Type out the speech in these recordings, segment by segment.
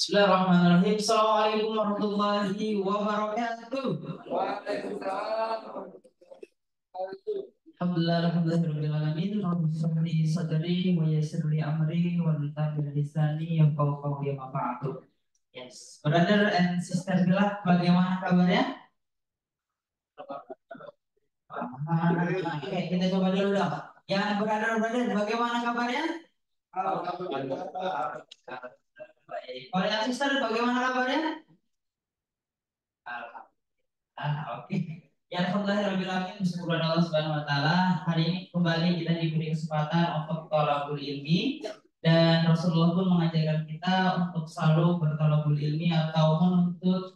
Bismillahirrahmanirrahim. Assalamualaikum warahmatullahi wabarakatuh. Waalaikumsalam. Alhamdulillahirabbil alamin. Rabbi shrah li sadri wa yassir li amri wahlul 'uqdatam min lisani yafqahu qawli ma ba'du. Yes, brother and sister Bila, bagaimana kabarnya? Oke, kita coba dulu dong. Yang brother, bagaimana kabarnya? Alhamdulillah. Baik. Kalau yang sister, bagaimana kabarnya? Oke. Ya alhamdulillahirabbil syukur Allah Subhanahu wa taala. Hari ini kembali kita diberi kesempatan untuk thalabul ilmi dan Rasulullah pun mengajarkan kita untuk selalu berthalabul ilmi atau menuntut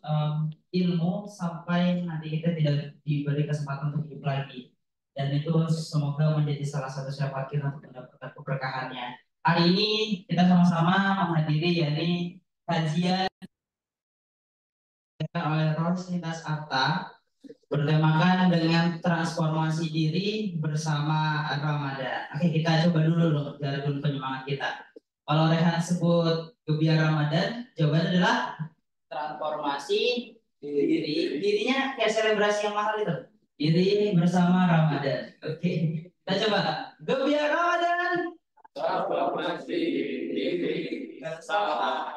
ilmu sampai nanti kita tidak diberi kesempatan untuk hidup lagi. Dan itu semoga menjadi salah satu syafaat kita untuk mendapatkan keberkahannya. Hari ini kita sama-sama menghadiri yakni kajian oleh Rosnitas Arta bertemakan dengan transformasi diri bersama Ramadan. Oke, kita coba dulu dong jargon penyemangat kita. Kalau Rehan sebut Gebiar Ramadan, jawabannya adalah transformasi diri. Dirinya kayak selebrasi yang mahal itu. Diri bersama Ramadan. Oke, kita coba. Gebiar Ramadan. Transformasi diri bersama.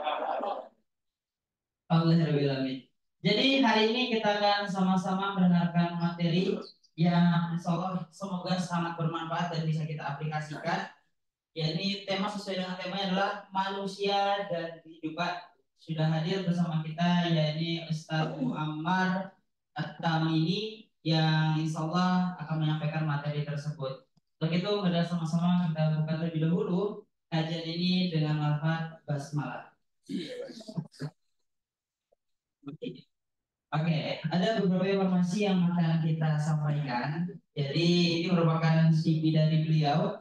Alhamdulillah. Jadi hari ini kita akan sama-sama mendengarkan materi yang insya Allah semoga sangat bermanfaat dan bisa kita aplikasikan. Ya ini tema sesuai dengan temanya adalah manusia dan kehidupan. Sudah hadir bersama kita yakni Ustaz Muammar At-Tamimi yang insya Allah akan menyampaikan materi tersebut. Untuk itu kita sama-sama kita buka terlebih dahulu kajian ini dengan lafaz basmalah. Oke, ada beberapa informasi yang akan kita sampaikan. Jadi ini merupakan CV dari beliau.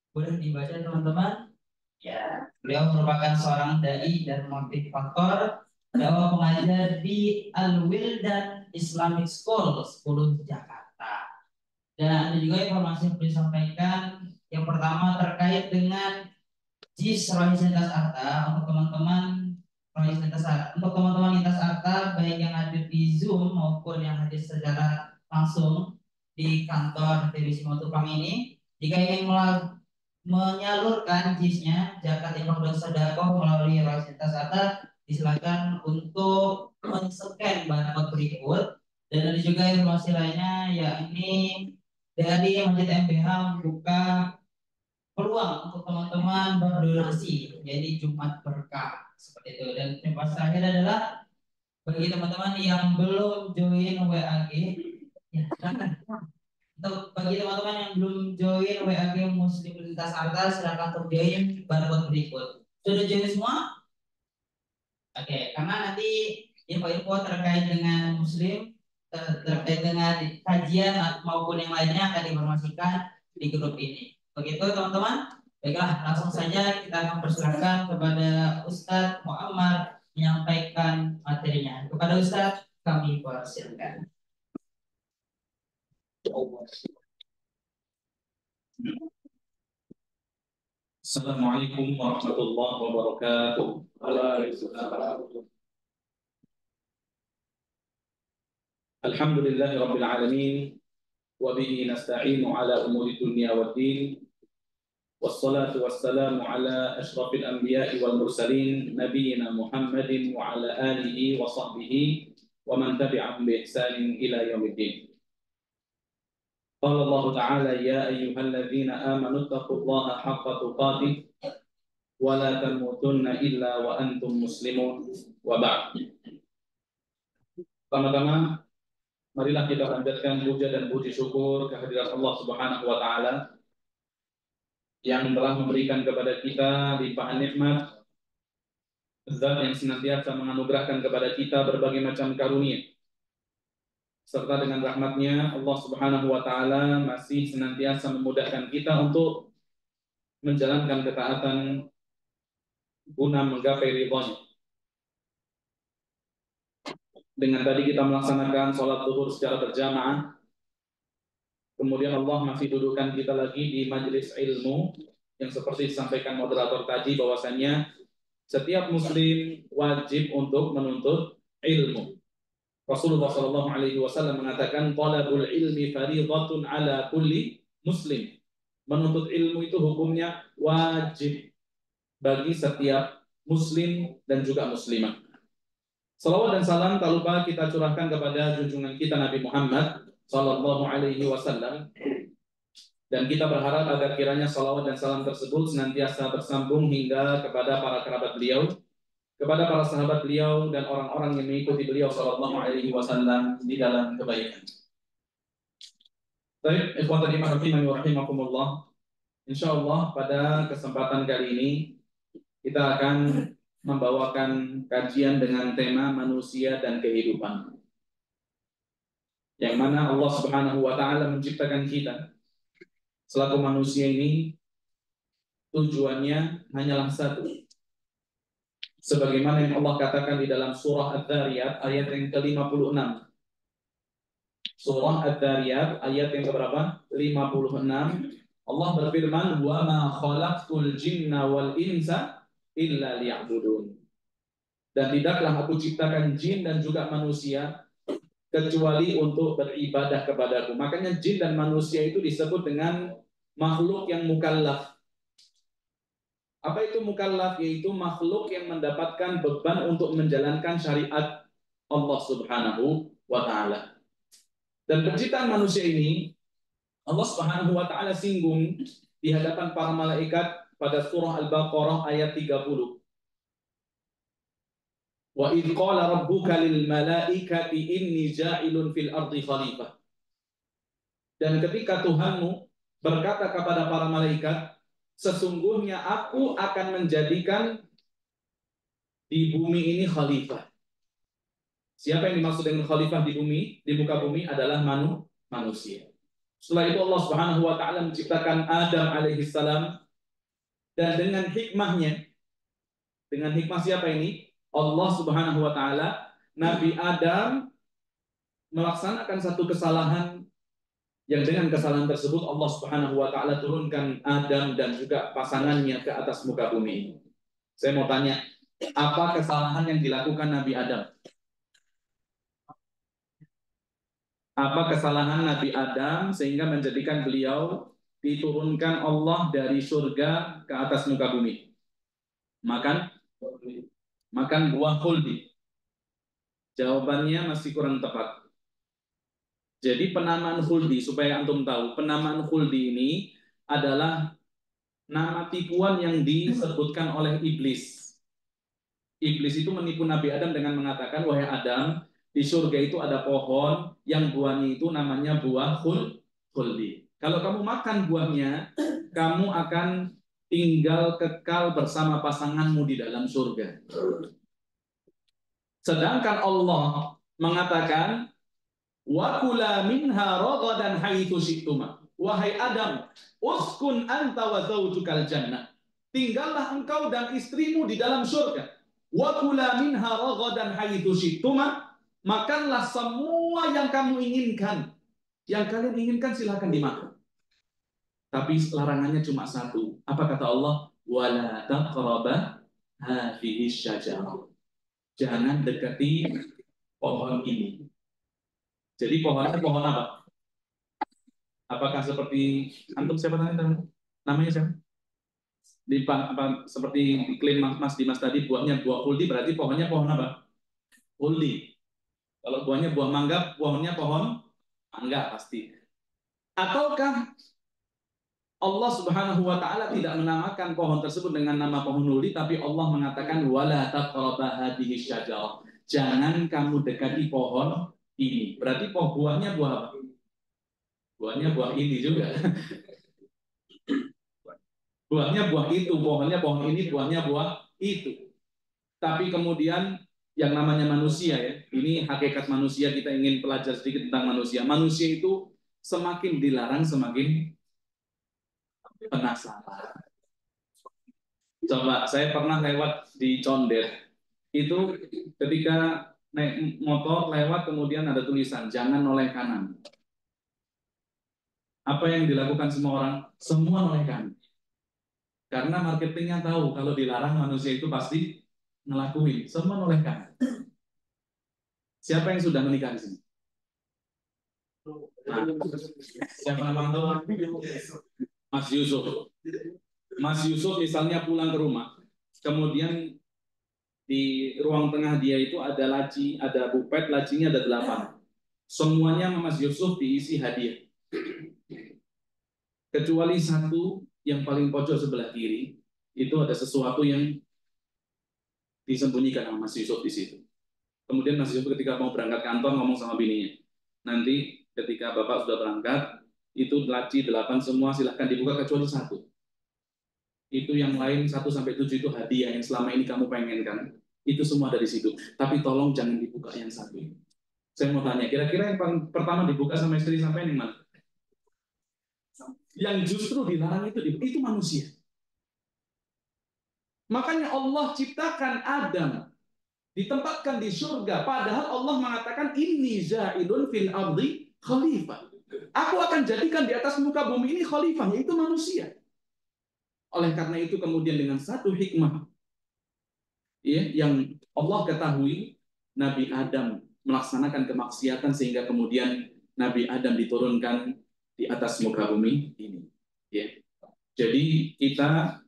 Boleh dibaca teman-teman? Ya, beliau merupakan seorang dai dan motivator. Beliau mengajar di Al-Wildan Islamic School 10 Jakarta. Dan ada juga informasi yang boleh disampaikan. Yang pertama terkait dengan JIS Rohis Lintas Arta untuk teman-teman untuk teman-teman lintas arta baik yang hadir di Zoom maupun yang hadir secara langsung di kantor Divisi Matupang ini, jika ingin menyalurkan JIS-nya zakat infak dan sedekah melalui Rohis Lintas Arta, disilakan untuk men-scan barcode berikut. Dan ada juga informasi lainnya yakni dari Masjid MBH membuka peluang untuk teman-teman berdonasi jadi Jumat berkah seperti itu. Dan informasi terakhir adalah bagi teman-teman yang belum join WAG ya silakan. Untuk bagi teman-teman yang belum join WAG Muslim Lintas Arta silakan untuk join barcode berikut. Sudah join semua? Oke, karena nanti info-info terkait dengan Muslim terkait dengan kajian maupun yang lainnya akan diinformasikan di grup ini. Begitu teman-teman. Baiklah, langsung saja kita akan persilakan kepada Ustadz Muammar menyampaikan materinya. Kepada Ustadz kami persilakan. Assalamualaikum warahmatullahi wabarakatuh. Alhamdulillahi rabbil alamin wa bihi nasta'inu ala umuri dunya waddin. Wassalatu wassalamu ala asyrafil anbiya'i wal mursalin nabiyyina Muhammadin wa ala alihi wa sahbihi wa man tabi'ahum bi ihsanin ila yaumiddin. Qala Allah Ta'ala ya ayyuhalladzina amanu taqullaha haqqa tuqatih wa la tamutunna illa wa antum muslimun wa ba'd. Pertama-tama marilah kita panjatkan puja dan puji syukur kehadirat Allah Subhanahu wa taala yang telah memberikan kepada kita limpahan nikmat, zat yang senantiasa menganugerahkan kepada kita berbagai macam karunia. Serta dengan rahmatnya Allah Subhanahu wa taala masih senantiasa memudahkan kita untuk menjalankan ketaatan guna menggapai ridhonya. Dengan tadi kita melaksanakan sholat zuhur secara berjamaah, kemudian Allah masih dudukkan kita lagi di majelis ilmu yang seperti disampaikan moderator tadi bahwasannya setiap muslim wajib untuk menuntut ilmu. Rasulullah Shallallahu Alaihi Wasallam mengatakan, "Talabul ilmi fardhatun ala kulli muslim." Menuntut ilmu itu hukumnya wajib bagi setiap muslim dan juga muslimah. Salawat dan salam tak lupa kita curahkan kepada junjungan kita Nabi Muhammad Shallallahu Alaihi Wasallam. Dan kita berharap agar kiranya salawat dan salam tersebut senantiasa bersambung hingga kepada para kerabat beliau, kepada para sahabat beliau dan orang-orang yang mengikuti beliau sallallahu alaihi wasallam di dalam kebaikan. Baik, ikhwatul iman rahimani wa rahimakumullah. Insyaallah pada kesempatan kali ini kita akan membawakan kajian dengan tema manusia dan kehidupan. Yang mana Allah Subhanahu wa taala menciptakan kita selaku manusia ini tujuannya hanyalah satu. Sebagaimana yang Allah katakan di dalam surah Adz-Dzariyat ayat yang ke-56. Surah Adz-Dzariyat ayat yang keberapa? 56. Allah berfirman, "Wa ma khalaqtul jinna wal insa illa liya'budun." Dan tidaklah aku ciptakan jin dan juga manusia kecuali untuk beribadah kepadaku. Makanya jin dan manusia itu disebut dengan makhluk yang mukallaf. Apa itu mukallaf? Yaitu makhluk yang mendapatkan beban untuk menjalankan syariat Allah Subhanahu wa taala. Dan penciptaan manusia ini Allah Subhanahu wa taala singgung di hadapan para malaikat pada surah Al-Baqarah ayat 30. Wa idz qala rabbuka lil malaikati inni ja'ilun fil ardi khalifah. Dan ketika Tuhanmu berkata kepada para malaikat, sesungguhnya aku akan menjadikan di bumi ini khalifah. Siapa yang dimaksud dengan khalifah di bumi, di muka bumi adalah manusia. Setelah itu Allah Subhanahu wa taala menciptakan Adam alaihi salam, dan dengan hikmahnya, dengan hikmah siapa ini? Allah Subhanahu wa taala, Nabi Adam melaksanakan satu kesalahan yang dengan kesalahan tersebut Allah Subhanahu wa taala turunkan Adam dan juga pasangannya ke atas muka bumi. Saya mau tanya, apa kesalahan yang dilakukan Nabi Adam? Apa kesalahan Nabi Adam sehingga menjadikan beliau diturunkan Allah dari surga ke atas muka bumi? Makan buah khuldi. Jawabannya masih kurang tepat. Jadi penamaan khuldi, supaya antum tahu, penamaan khuldi ini adalah nama tipuan yang disebutkan oleh iblis. Iblis itu menipu Nabi Adam dengan mengatakan, wahai Adam, di surga itu ada pohon yang buahnya itu namanya buah khuldi. Kalau kamu makan buahnya, kamu akan tinggal kekal bersama pasanganmu di dalam surga. Sedangkan Allah mengatakan, wa kula minha ragadan haitsu syi'tuma. Wahai Adam, uskun anta wa zaujukal jannah. Tinggallah engkau dan istrimu di dalam surga. Wa kula minha ragadan haitsu syi'tuma. Makanlah semua yang kamu inginkan. Yang kalian inginkan silahkan dimakan. Tapi larangannya cuma satu. Apa kata Allah? Wala taqraba hadhihi syajarah. Jangan dekati pohon ini. Jadi pohonnya pohon apa? Apakah seperti antum siapa namanya siapa? Di apa seperti diklaim Mas Dimas tadi buahnya buah khuldi, berarti pohonnya pohon apa? Khuldi. Kalau buahnya buah mangga, pohonnya pohon mangga pasti. Ataukah Allah Subhanahu wa taala tidak menamakan pohon tersebut dengan nama pohon khuldi, tapi Allah mengatakan wala taqraba hadhihi syajarah. Jangan kamu dekati pohon ini. Berarti buahnya buah apa? Buahnya buah ini juga. Buahnya buah itu, pohonnya pohon ini, buahnya buah itu. Tapi kemudian yang namanya manusia ya, ini hakikat manusia, kita ingin belajar sedikit tentang manusia. Manusia itu semakin dilarang semakin penasaran. Coba, saya pernah lewat di Condet. Itu ketika naik motor lewat kemudian ada tulisan jangan noleh kanan. Apa yang dilakukan semua orang? Semua noleh kanan. Karena marketingnya tahu kalau dilarang manusia itu pasti ngelakuin. Semua noleh kanan. Siapa yang sudah menikah di sini? Nah, siapa nama itu? Mas Yusuf. Mas Yusuf misalnya pulang ke rumah, kemudian di ruang tengah dia itu ada laci, ada bupet, lacinya ada 8. Semuanya sama Mas Yusuf diisi hadiah. Kecuali satu yang paling pojok sebelah kiri, itu ada sesuatu yang disembunyikan sama Mas Yusuf di situ. Kemudian Mas Yusuf ketika mau berangkat kantor ngomong sama bininya, nanti ketika Bapak sudah berangkat, itu laci 8 semua silahkan dibuka kecuali satu. Itu yang lain 1 sampai 7 itu hadiah yang selama ini kamu pengenkan. Itu semua ada di situ. Tapi tolong jangan dibuka yang satu ini. Saya mau tanya, kira-kira yang paling pertama dibuka sama istri sampai yang mana? Yang justru dilarang itu manusia. Makanya Allah ciptakan Adam, ditempatkan di surga, padahal Allah mengatakan inni ja'ilun fil ardi khalifah. Aku akan jadikan di atas muka bumi ini khalifah, yaitu manusia. Oleh karena itu kemudian dengan satu hikmah ya, yang Allah ketahui, Nabi Adam melaksanakan kemaksiatan sehingga kemudian Nabi Adam diturunkan di atas muka bumi ini. Ya. Jadi kita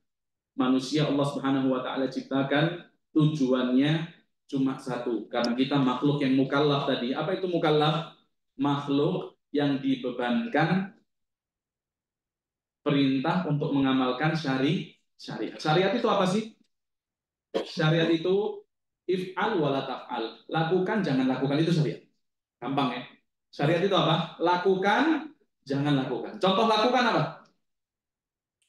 manusia Allah Subhanahu wa taala ciptakan tujuannya cuma satu, karena kita makhluk yang mukallaf tadi. Apa itu mukallaf? Makhluk yang dibebankan perintah untuk mengamalkan syariat. Syariat itu apa sih? Syariat itu if'al wala taf'al. Lakukan, jangan lakukan, itu syariat. Gampang ya. Syariat itu apa? Lakukan, jangan lakukan. Contoh lakukan apa?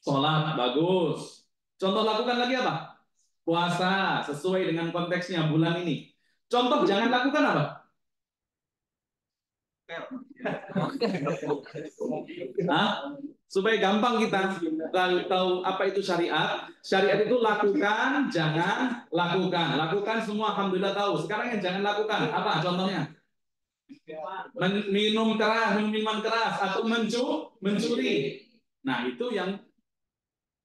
Sholat, bagus. Contoh lakukan lagi apa? Puasa, sesuai dengan konteksnya bulan ini. Contoh jangan lakukan apa? Hah? Supaya gampang kita tahu apa itu syariat. Syariat itu lakukan, jangan lakukan. Lakukan semua alhamdulillah tahu. Sekarang yang jangan lakukan apa contohnya? Minum keras, minuman keras atau mencuri. Nah, itu yang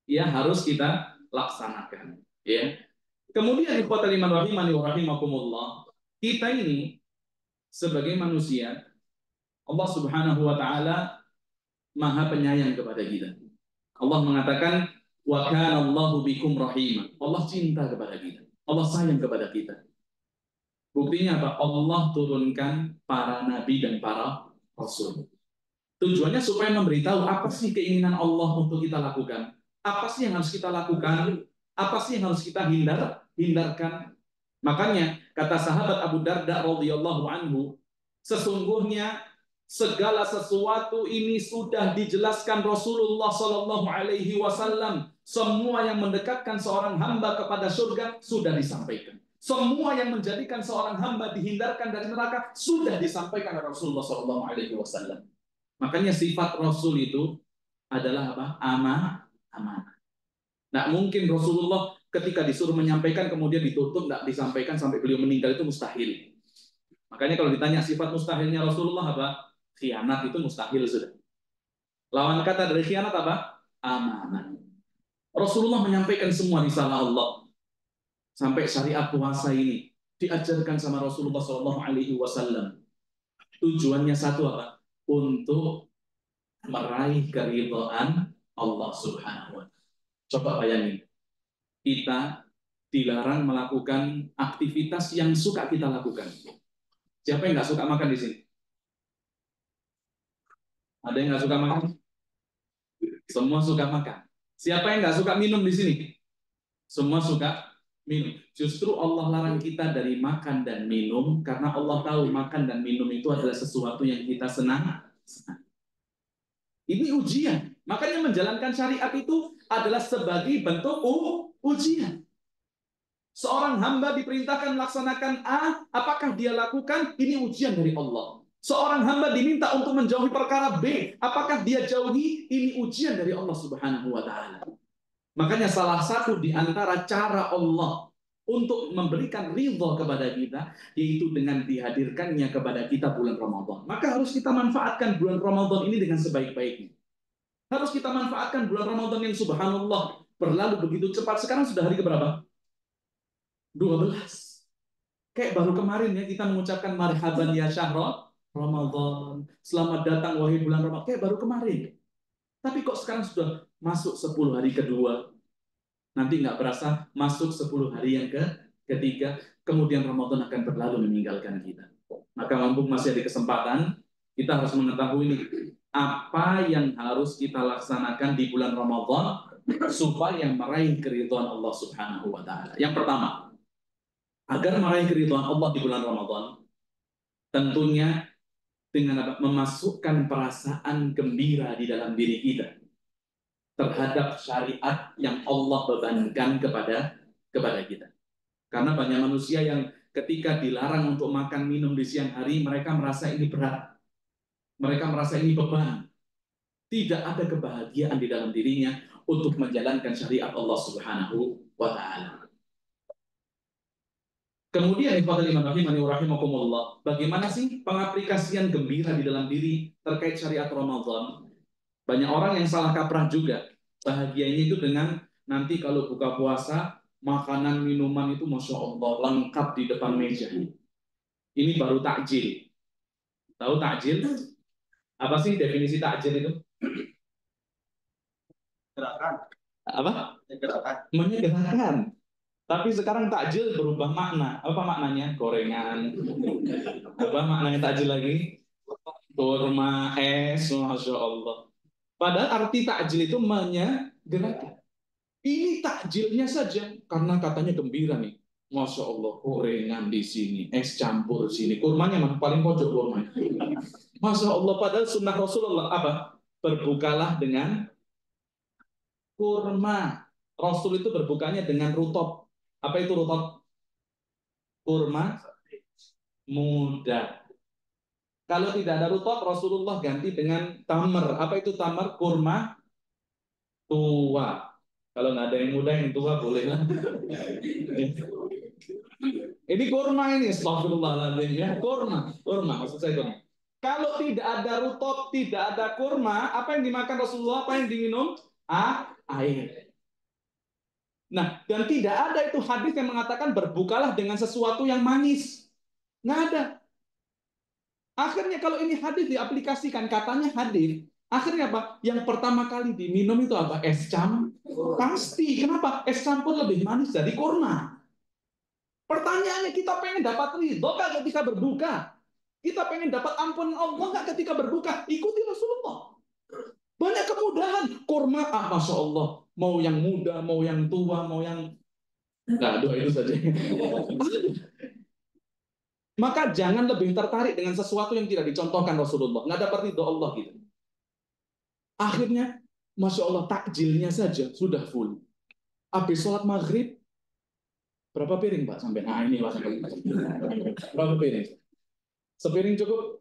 ya harus kita laksanakan, ya. Kemudian ikhwatal iman rahimani wa rahimakumullah, kita ini sebagai manusia, Allah Subhanahu wa taala Maha penyayang kepada kita. Allah mengatakan wa kana Allahu bikum rahima. Allah cinta kepada kita. Allah sayang kepada kita. Buktinya apa? Allah turunkan para nabi dan para rasul. Tujuannya supaya memberitahu apa sih keinginan Allah untuk kita lakukan. Apa sih yang harus kita lakukan? Apa sih yang harus kita hindarkan? Makanya kata sahabat Abu Darda radhiyallahu anhu, sesungguhnya segala sesuatu ini sudah dijelaskan Rasulullah Shallallahu Alaihi Wasallam. Semua yang mendekatkan seorang hamba kepada surga sudah disampaikan. Semua yang menjadikan seorang hamba dihindarkan dari neraka sudah disampaikan oleh Rasulullah Shallallahu Alaihi Wasallam. Makanya sifat Rasul itu adalah apa? Amanah. Nah, mungkin Rasulullah ketika disuruh menyampaikan kemudian ditutup, tidak disampaikan sampai beliau meninggal, itu mustahil. Makanya kalau ditanya sifat mustahilnya Rasulullah apa? Khianat, itu mustahil sudah. Lawan kata dari khianat apa? Amanah. Rasulullah menyampaikan semua risalah Allah. Sampai syariat puasa ini diajarkan sama Rasulullah SAW. Tujuannya satu apa? Untuk meraih keridhaan Allah Subhanahu wa taala. Coba bayangin, kita dilarang melakukan aktivitas yang suka kita lakukan. Siapa yang nggak suka makan di sini? Ada yang nggak suka makan? Semua suka makan. Siapa yang nggak suka minum di sini? Semua suka minum. Justru Allah larang kita dari makan dan minum karena Allah tahu makan dan minum itu adalah sesuatu yang kita senang. Ini ujian. Makanya menjalankan syariat itu adalah sebagai bentuk ujian. Seorang hamba diperintahkan melaksanakan A, apakah dia lakukan? Ini ujian dari Allah. Seorang hamba diminta untuk menjauhi perkara B, apakah dia jauhi? Ini ujian dari Allah Subhanahu wa taala. Makanya salah satu di antara cara Allah untuk memberikan ridha kepada kita yaitu dengan dihadirkannya kepada kita bulan Ramadan. Maka harus kita manfaatkan bulan Ramadan ini dengan sebaik-baiknya. Harus kita manfaatkan bulan Ramadan yang subhanallah berlalu begitu cepat. Sekarang sudah hari keberapa? 12. Kayak baru kemarin ya kita mengucapkan marhaban ya syahrul Ramadan. Selamat datang wahai bulan Ramadan. Kayak baru kemarin. Tapi kok sekarang sudah masuk 10 hari kedua. Nanti nggak berasa masuk 10 hari yang ketiga. Kemudian Ramadan akan berlalu meninggalkan kita. Maka mumpung masih ada kesempatan, kita harus mengetahui ini. Apa yang harus kita laksanakan di bulan Ramadan supaya meraih keridhaan Allah Subhanahu wa taala. Yang pertama, agar meraih keridhaan Allah di bulan Ramadan, tentunya dengan memasukkan perasaan gembira di dalam diri kita terhadap syariat yang Allah bebankan kepada kita. Karena banyak manusia yang ketika dilarang untuk makan minum di siang hari, mereka merasa ini berat. Mereka merasa ini beban. Tidak ada kebahagiaan di dalam dirinya untuk menjalankan syariat Allah Subhanahu wa taala. Kemudian bagaimana sih pengaplikasian gembira di dalam diri terkait syariat Ramadan? Banyak orang yang salah kaprah juga. Bahagianya itu dengan nanti kalau buka puasa, makanan minuman itu Masya Allah lengkap di depan meja. Ini baru takjil. Tahu takjil? Apa sih definisi takjil itu? Gerakan. Apa? Gerakan. Menyegerakan. Tapi sekarang takjil berubah makna. Apa maknanya? Gorengan. Apa maknanya takjil lagi? Kurma, es, Masya Allah. Padahal arti takjil itu menyegerakan. Ini takjilnya saja. Karena katanya gembira nih. Masya Allah, gorengan di sini, es campur di sini. Kurmanya mana? Paling pojok kurmanya. Masya Allah, padahal sunnah Rasulullah apa? Berbukalah dengan kurma. Rasul itu berbukanya dengan rutop. Apa itu rutop? Kurma muda. Kalau tidak ada rutop, Rasulullah ganti dengan tamar. Apa itu tamar? Kurma tua. Kalau nggak ada yang muda, yang tua boleh lah. Ini kurma ini, astagfirullahaladzim ya. Kurma maksud saya kurma. Kalau tidak ada rutop, tidak ada kurma, apa yang dimakan Rasulullah? Apa yang diminum? Air. Nah, dan tidak ada itu hadis yang mengatakan berbukalah dengan sesuatu yang manis. Nggak ada. Akhirnya kalau ini hadis diaplikasikan, katanya hadis. Akhirnya apa? Yang pertama kali diminum itu apa? Es campur. Pasti. Kenapa? Es campur lebih manis dari kurma. Pertanyaannya, kita pengen dapat ridho nggak ketika berbuka? Kita pengen dapat ampunan Allah nggak ketika berbuka? Ikuti Rasulullah. Banyak kemudahan. Kurma, Masya Allah. Mau yang muda, mau yang tua, mau yang... Nah, doa itu saja. Maka jangan lebih tertarik dengan sesuatu yang tidak dicontohkan Rasulullah. Nggak dapat ridho Allah gitu. Akhirnya, Masya Allah, takjilnya saja sudah full. Habis sholat maghrib, berapa piring Pak? Sampai, nah ini Pak. Berapa piring? Sepiring cukup?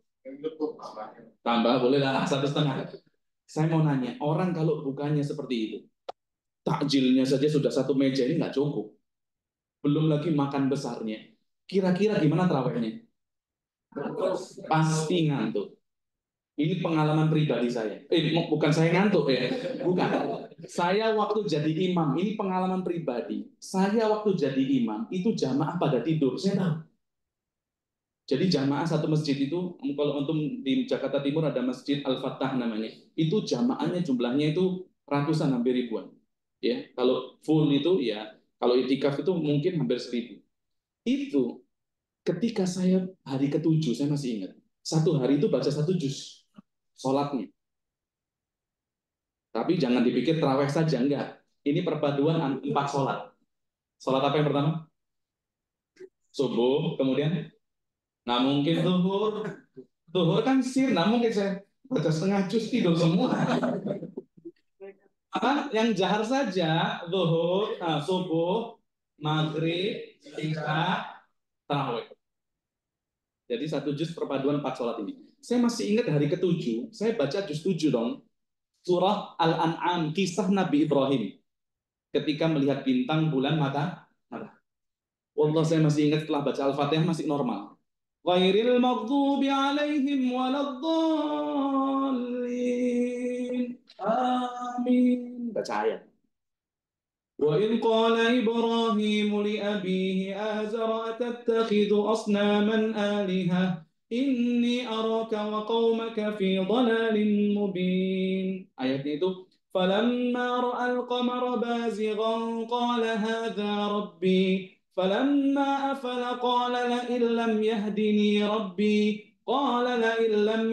Tambah, boleh lah, 1,5. Saya mau nanya, orang kalau bukanya seperti itu, takjilnya saja sudah 1 meja, ini nggak cukup. Belum lagi makan besarnya. Kira-kira gimana tarawihnya? Pasti ngantuk. Ini pengalaman pribadi saya. Bukan saya ngantuk ya. Bukan. Saya waktu jadi imam, ini pengalaman pribadi. Saya waktu jadi imam, itu jamaah pada tidur. Saya tahu. Jadi jamaah satu masjid itu, kalau untuk di Jakarta Timur ada Masjid Al-Fatah namanya. Itu jamaahnya jumlahnya itu ratusan, hampir ribuan. Ya, kalau full itu ya, kalau itikaf itu mungkin hampir 1.000. Itu ketika saya hari ke-7, saya masih ingat. 1 hari itu baca 1 juz sholatnya. Tapi jangan dipikir terawih saja, enggak. Ini perpaduan 4 sholat. Sholat apa yang pertama? Subuh, kemudian nah mungkin zuhur. Zuhur kan sirna, mungkin saya baca setengah juz tidur semua. Yang jahar saja, zuhur, subuh, maghrib, isya, tarawih. Jadi 1 juz perpaduan 4 sholat ini. Saya masih ingat hari ke-7, saya baca juz 7 dong. Surah Al-An'am, kisah Nabi Ibrahim. Ketika melihat bintang, bulan, mata. Wallah, saya masih ingat setelah baca Al-Fatihah masih normal. Ghairil maghdubi alaihim waladdallin. Amin. Baca ayat. وإذ قال إبراهيم لأبيه آزر أتتخذ أصناما آلهة إني أراك وقومك في ضلال مبين. Ayatnya itu فلما رأى القمر بازغا قال هذا ربي فلما أفل قال لئن لم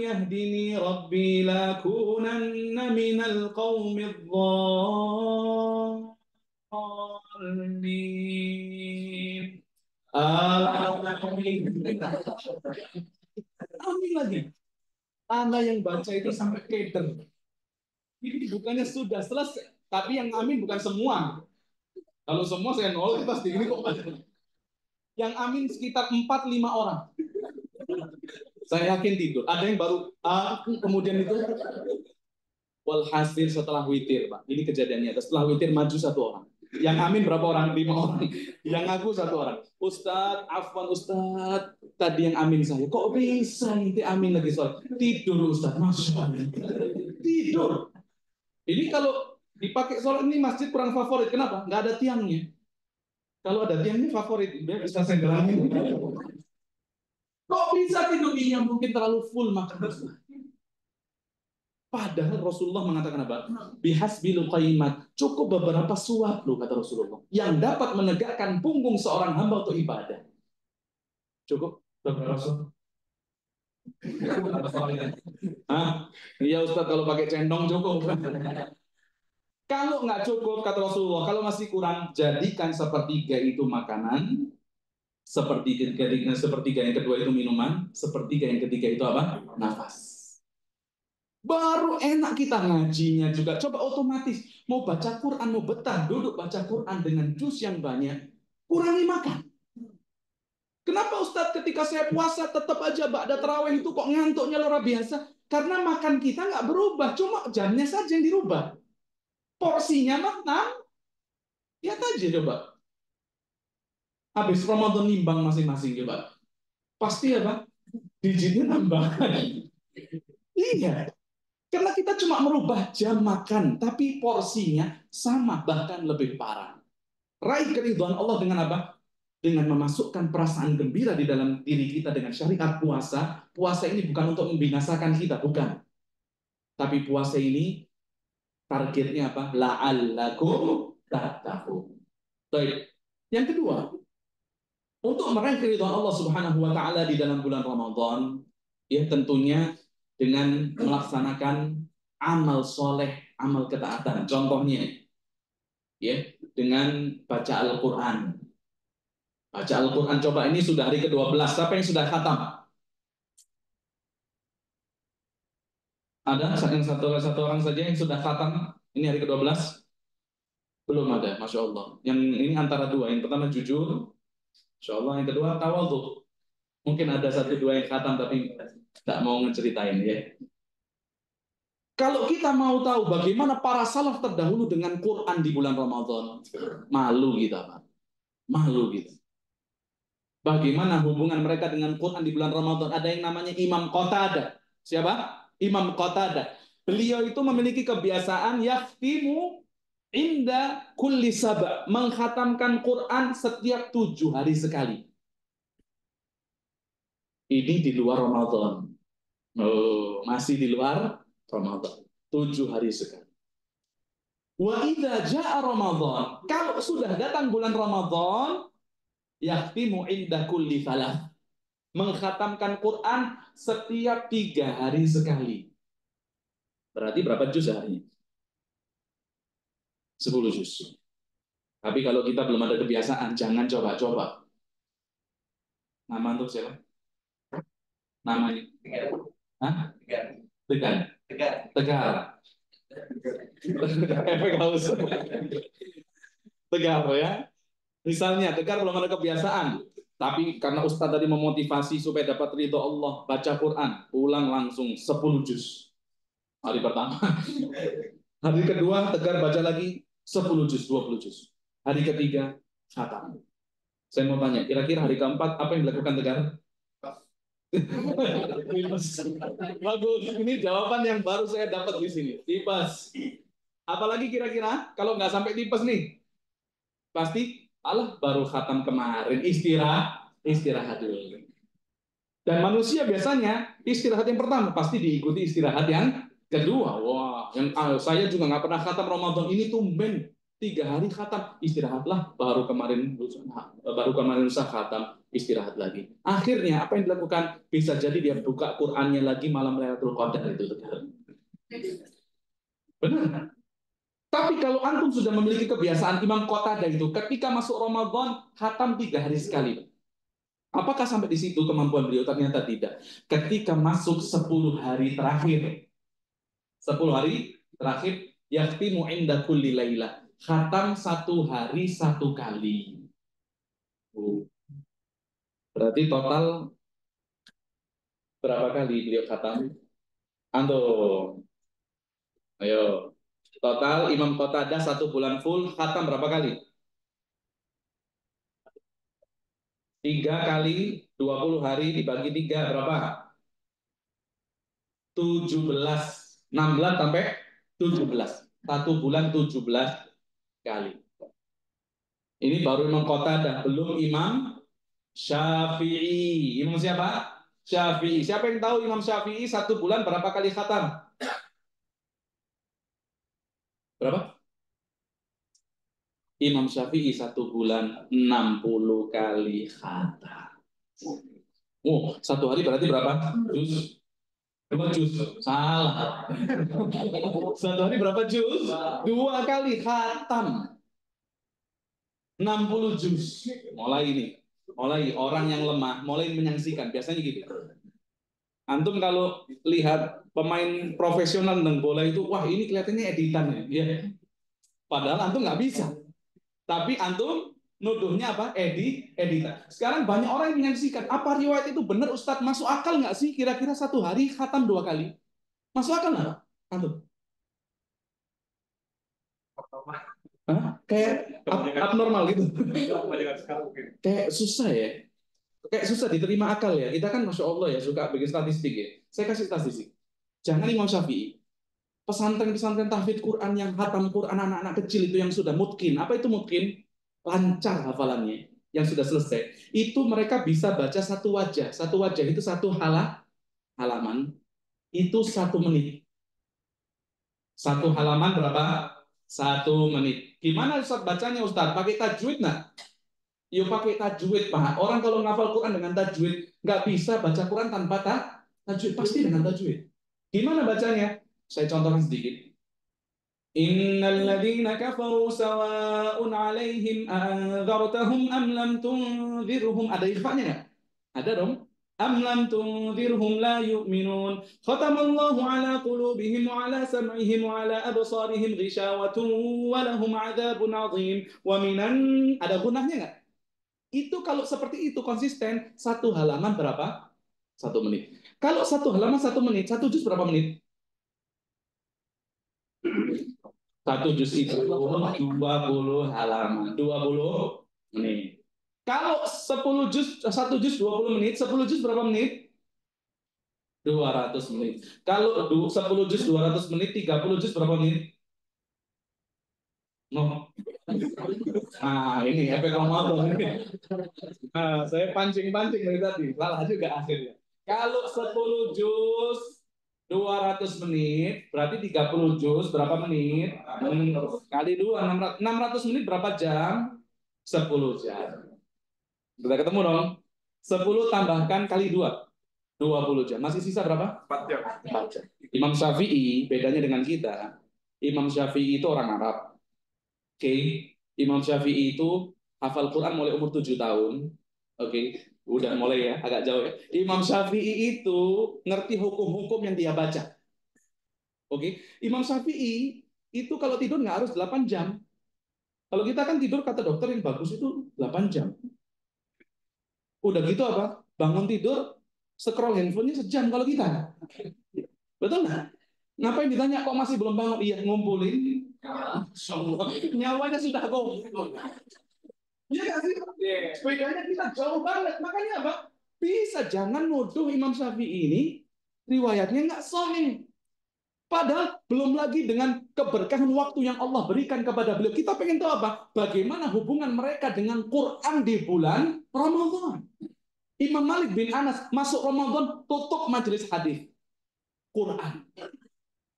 يهدني ربي لأكونن من القوم الضالين. Amin. Amin. Amin lagi. Anda yang baca itu sampai keder. Ini bukannya sudah selesai, tapi yang amin bukan semua. Kalau semua saya nol, pasti ini kok. Yang amin sekitar 4-5 orang. Saya yakin tidur. Ada yang baru kemudian itu walhasil setelah witir, Pak. Ini kejadiannya. Setelah witir maju 1 orang. Yang amin berapa orang? 5 orang. Yang ngaku 1 orang. Ustadz, afwan Ustadz. Tadi yang amin saya. Kok bisa nanti amin lagi soal? Tidur Ustadz. Masya Allah. Tidur. Ini kalau dipakai sholat ini masjid kurang favorit. Kenapa? Nggak ada tiangnya. Kalau ada tiangnya favorit. Biar bisa saya gelangin. Kok bisa tidur ini yang mungkin terlalu full makan? Padahal Rasulullah mengatakan apa? Bihasbil qaimat. Cukup beberapa suap loh kata Rasulullah. Yang dapat menegakkan punggung seorang hamba untuk ibadah. Cukup beberapa suap. Iya Ustaz, kalau pakai centong cukup. Kalau nggak cukup kata Rasulullah, kalau masih kurang, jadikan sepertiga itu makanan, sepertiga yang kedua itu minuman, sepertiga yang ketiga itu apa? Nafas. Baru enak kita ngajinya juga. Coba otomatis mau baca Quran, mau betah duduk baca Quran dengan jus yang banyak, kurangi makan. Kenapa Ustadz ketika saya puasa tetap aja ba'da tarawih itu kok ngantuknya luar biasa? Karena makan kita nggak berubah, cuma jamnya saja yang dirubah. Porsinya mah lihat aja coba. Habis Ramadan nimbang masing-masing coba. Pasti apa? Digitnya nambah. Iya. Karena kita cuma merubah jam makan, tapi porsinya sama, bahkan lebih parah. Raih keridhaan Allah dengan apa? Dengan memasukkan perasaan gembira di dalam diri kita dengan syariat puasa. Puasa ini bukan untuk membinasakan kita, bukan. Tapi puasa ini targetnya apa? La'allakum tattaqun. Baik. Yang kedua, untuk meraih keridhaan Allah Subhanahu wa taala di dalam bulan Ramadan, ya tentunya dengan melaksanakan amal soleh, amal ketaatan. Contohnya, ya dengan baca Al-Quran. Baca Al-Quran, coba ini sudah hari ke-12. Siapa yang sudah khatam? Ada yang satu orang saja yang sudah khatam? Ini hari ke-12? Belum ada, Masya Allah. Yang ini antara dua. Yang pertama jujur, Masya Allah. Yang kedua tawadhu. Mungkin ada 1-2 yang khatam tapi tidak mau ngeceritain ya. Kalau kita mau tahu bagaimana para salaf terdahulu dengan Quran di bulan Ramadan, malu kita, Pak. Malu kita. Bagaimana hubungan mereka dengan Quran di bulan Ramadan? Ada yang namanya Imam Qatadah. Siapa? Imam Qatadah. Beliau itu memiliki kebiasaan yaftimu inda kulli saba, menghatamkan Quran setiap 7 hari sekali. Ini di luar Ramadan. Oh, masih di luar Ramadan. 7 hari sekali. Wa idza jaa Ramadan, kalau sudah datang bulan Ramadan, yahtimu inda kulli thalath, mengkhatamkan Quran setiap 3 hari sekali. Berarti berapa juz harinya? 10 juz. Tapi kalau kita belum ada kebiasaan, jangan coba-coba. Nama untuk siapa? Namanya? Hah? Tegar. Tegar. Efek haus. Tegar ya. Misalnya Tegar belum ada kebiasaan, tapi karena Ustadz tadi memotivasi supaya dapat ridho Allah, baca Quran, pulang langsung 10 juz. Hari pertama. Hari kedua Tegar baca lagi 10 juz, 20 juz. Hari ketiga khatam. Saya mau tanya, kira-kira hari keempat apa yang dilakukan Tegar? Bagus, ini jawaban yang baru saya dapat di sini. Tipes. Apalagi kira-kira kalau nggak sampai tipes nih, pasti Allah baru khatam kemarin, istirahat dulu. Dan manusia biasanya istirahat yang pertama pasti diikuti istirahat yang kedua. Wah, yang saya juga nggak pernah khatam Ramadan ini tumben 3 hari khatam, istirahatlah baru kemarin usah khatam, istirahat lagi. Akhirnya apa yang dilakukan? Bisa jadi dia buka Qur'annya lagi malam Lailatul Qadar itu. Benar. Tapi kalau antum sudah memiliki kebiasaan Imam Qatadah itu ketika masuk Ramadan khatam 3 hari sekali. Apakah sampai di situ kemampuan beliau? Ternyata tidak. Ketika masuk 10 hari terakhir, 10 hari terakhir, yakhtimu inda kulli lailah. Khatam 1 hari 1 kali. Berarti total berapa kali beliau khatam? Antum, ayo. Total Imam Qatadah 1 bulan full khatam berapa kali? 3 kali 20 hari dibagi 3 berapa? 17, 16 sampai 17. 1 bulan 17 kali. Ini baru Imam Qatadah, belum Imam Syafi'i. Imam siapa? Syafi'i. Siapa yang tahu Imam Syafi'i 1 bulan berapa kali khatam? Berapa? Imam Syafi'i 1 bulan 60 kali khatam. Oh, 1 hari berarti berapa? Juz. Berapa juz? Salah. 1 hari berapa juz? 2 kali khatam. 60 juz. Mulai orang yang lemah, mulai menyaksikan. Biasanya gitu. Antum kalau lihat pemain profesional nang bola itu, wah ini kelihatannya editan ya. Padahal antum nggak bisa. Tapi antum nuduhnya apa? Editan. Sekarang banyak orang yang menyaksikan. Apa riwayat itu benar Ustadz? Masuk akal nggak sih? Kira-kira 1 hari khatam 2 kali. Masuk akal nggak? Antum? Hah? Kayak abnormal gitu. Kayak susah ya. Kayak susah diterima akal ya. Kita kan Masya Allah ya suka bikin statistik ya. Saya kasih statistik. Jangan Imam Syafi'i. Pesantren-pesantren tahfidz Quran yang hatam Quran anak-anak kecil itu yang sudah mutkin. Apa itu mutkin? Lancar hafalannya. Yang sudah selesai. Itu mereka bisa baca 1 wajah. 1 wajah itu 1 halaman. Itu 1 menit. 1 halaman berapa? 1 menit. Gimana Ustaz bacanya Ustaz? Pakai tajwid nggak? Yuk pakai tajwid, Pak. Orang kalau ngafal Quran dengan tajwid, nggak bisa baca Quran tanpa tajwid. Pasti dengan tajwid. Gimana bacanya? Saya contohkan sedikit. Innal ladzina kafaru sawa'un 'alaihim anzartahum am lam tunzirhum. Ada ikhfa'nya nggak? Ada dong. Am lam tunzirhum la yu'minun. Khatamallahu 'ala qulubihim wa 'ala sam'ihim wa 'ala absarihim ghishawatun wa lahum 'adzabun 'adzim. Wa minan, ada gunahnya nggak? Itu kalau seperti itu konsisten, 1 halaman berapa? 1 menit. Kalau 1 halaman 1 menit, 1 juz berapa menit? 1 juz itu 20 halaman, 20 menit. Kalau 10 juz, 1 juz 20 menit, 10 juz berapa menit? 200 menit. Kalau 10 juz 200 menit, 30 juz berapa menit? No. Nah, ini efek Ramadan. Nah, saya pancing-pancing dari tadi. Salah juga akhirnya. Kalau 10 juz 200 menit, berarti 30 juz berapa menit? Kali 2, 600 menit berapa jam? 10 jam. Sudah ketemu dong? 10 tambahkan kali 2, 20 jam. Masih sisa berapa? 4 jam. 4 jam. Imam Syafi'i, bedanya dengan kita, Imam Syafi'i itu orang Arab. Oke, Imam Syafi'i itu hafal Quran mulai umur 7 tahun. Oke, udah mulai ya, agak jauh ya. Imam Syafi'i itu ngerti hukum-hukum yang dia baca. Oke, Imam Syafi'i itu kalau tidur nggak harus 8 jam. Kalau kita kan tidur kata dokter yang bagus itu 8 jam. Udah gitu apa? Bangun tidur, scroll handphonenya sejam kalau kita. Betul nggak? Ngapain ditanya kok masih belum bangun? Iya, ngumpulin. Nyawanya sudah goblok. Iya nggak sih? Bedanya kita jauh banget. Makanya apa? Bisa jangan nuduh Imam Syafi'i ini riwayatnya nggak sahih. Padahal belum lagi dengan keberkahan waktu yang Allah berikan kepada beliau. Kita pengen tahu apa? Bagaimana hubungan mereka dengan Quran di bulan Ramadan. Imam Malik bin Anas masuk Ramadan tutup majelis hadis Quran.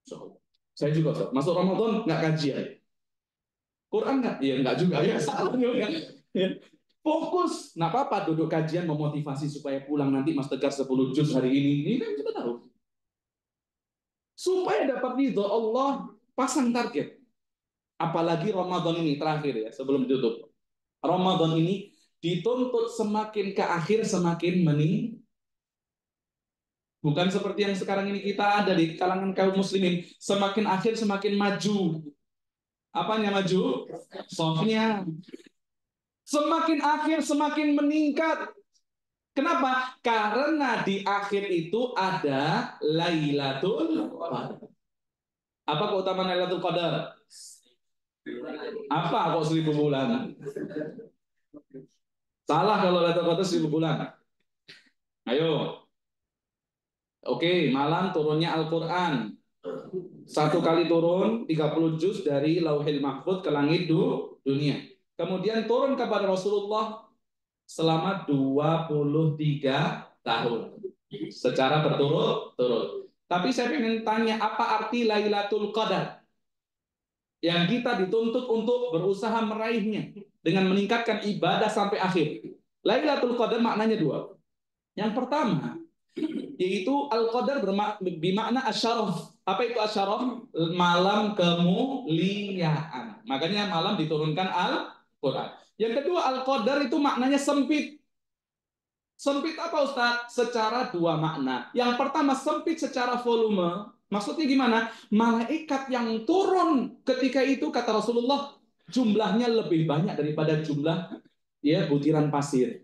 So, saya juga masuk Ramadan nggak kajian. Quran nggak? Iya nggak juga ya. Salah juga. Fokus. Nah apa duduk kajian memotivasi supaya pulang nanti Mas Tegar 10 juz hari ini. Ini kan kita tahu. Supaya dapat ridho Allah, pasang target. Apalagi Ramadan ini terakhir ya, sebelum ditutup. Ramadan ini dituntut semakin ke akhir semakin meningkat. Bukan seperti yang sekarang ini kita ada di kalangan kaum muslimin, semakin akhir semakin maju. Apanya maju? Softnya. Semakin akhir semakin meningkat. Kenapa? Karena di akhir itu ada Lailatul Qadar. Apa keutamaan Lailatul Qadar? Apa kok 1000 bulan? Salah kalau Lailatul Qadar 1000 bulan. Ayo. Oke, malam turunnya Al-Quran. Satu kali turun 30 juz dari Lauhil Mahfuz ke langit dunia. Kemudian turun kepada Rasulullah selama 23 tahun. Secara berturut-turut. Tapi saya ingin tanya, apa arti Lailatul Qadar? Yang kita dituntut untuk berusaha meraihnya dengan meningkatkan ibadah sampai akhir. Lailatul Qadar maknanya dua. Yang pertama, yaitu Al-Qadar bermakna asyaraf. Apa itu asyaraf? Malam kemuliaan. Makanya malam diturunkan Al-Quran. Yang kedua, Al-Qadar itu maknanya sempit. Sempit apa Ustaz? Secara dua makna. Yang pertama, sempit secara volume. Maksudnya gimana? Malaikat yang turun ketika itu, kata Rasulullah, jumlahnya lebih banyak daripada jumlah ya butiran pasir.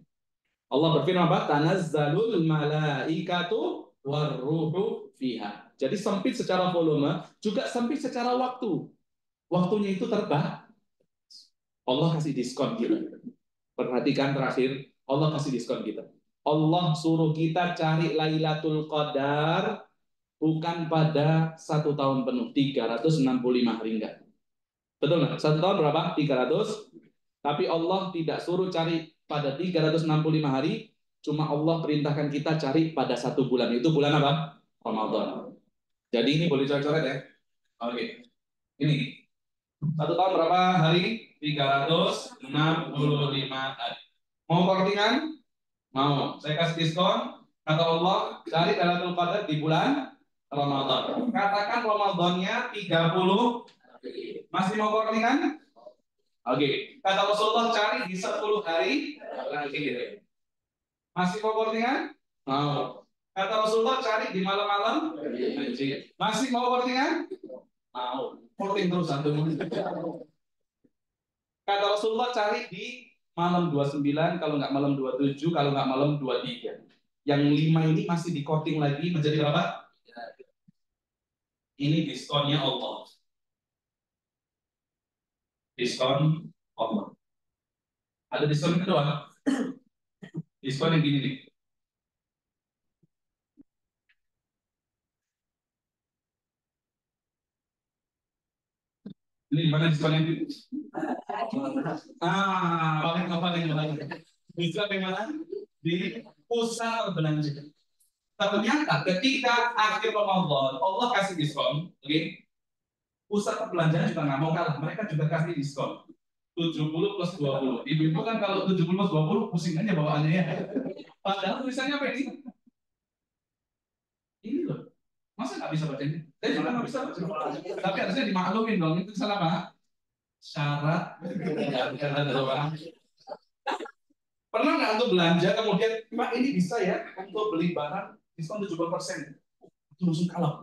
Allah berfirman apa? Tanazzalul malaikatu warruhu fiha. Jadi sempit secara volume, juga sempit secara waktu. Waktunya itu terbatas. Allah kasih diskon kita. Perhatikan terakhir, Allah kasih diskon kita. Allah suruh kita cari Lailatul Qadar bukan pada 1 tahun penuh, 365 hari enggak. Betul nggak? 1 tahun berapa? 300. Tapi Allah tidak suruh cari pada 365 hari, cuma Allah perintahkan kita cari pada 1 bulan. Itu bulan apa? Ramadan. Jadi ini boleh coret-coret ya. Oke. Ini 1 tahun berapa hari? 365 hari. Mau kortingan? Mau. Saya kasih diskon. Kata Allah, cari Lailatul Qadar di bulan Ramadan. Katakan Ramadannya 30. Masih mau kortingan? Oke. Kata Rasulullah, cari di 10 hari terakhir. Masih mau kortingan? Mau. Kata Rasulullah, cari di malam-malam. Masih mau kortingan? Mau. Korting terus antum. Kata Rasulullah, cari di malam 29, kalau nggak malam 27, kalau nggak malam 23. Yang 5 ini masih di korting lagi menjadi berapa? Ini diskonnya Allah. Diskon Allah. Ada diskon kedua. Diskon yang gini nih. Ini mana diskon yang gini? Paling. Diskon yang mana? Di pusat belanja. Ternyata ketika akhir Ramadan Allah kasih diskon, oke? Pusat perbelanjaan juga nggak mau kalah, mereka juga kasih diskon 70 plus 20. Ibu-ibu kan kalau 70 plus 20 pusing aja bawaannya ya. Padahal tulisannya apa ini? Ini loh. Masa nggak bisa baca ini? Saya juga nggak bisa baca. Tapi harusnya dimaklumin dong, itu salah apa? Syarat. Pernah nggak untuk belanja kemudian, Pak ini bisa ya untuk beli barang diskon 70%. Itu langsung kalah.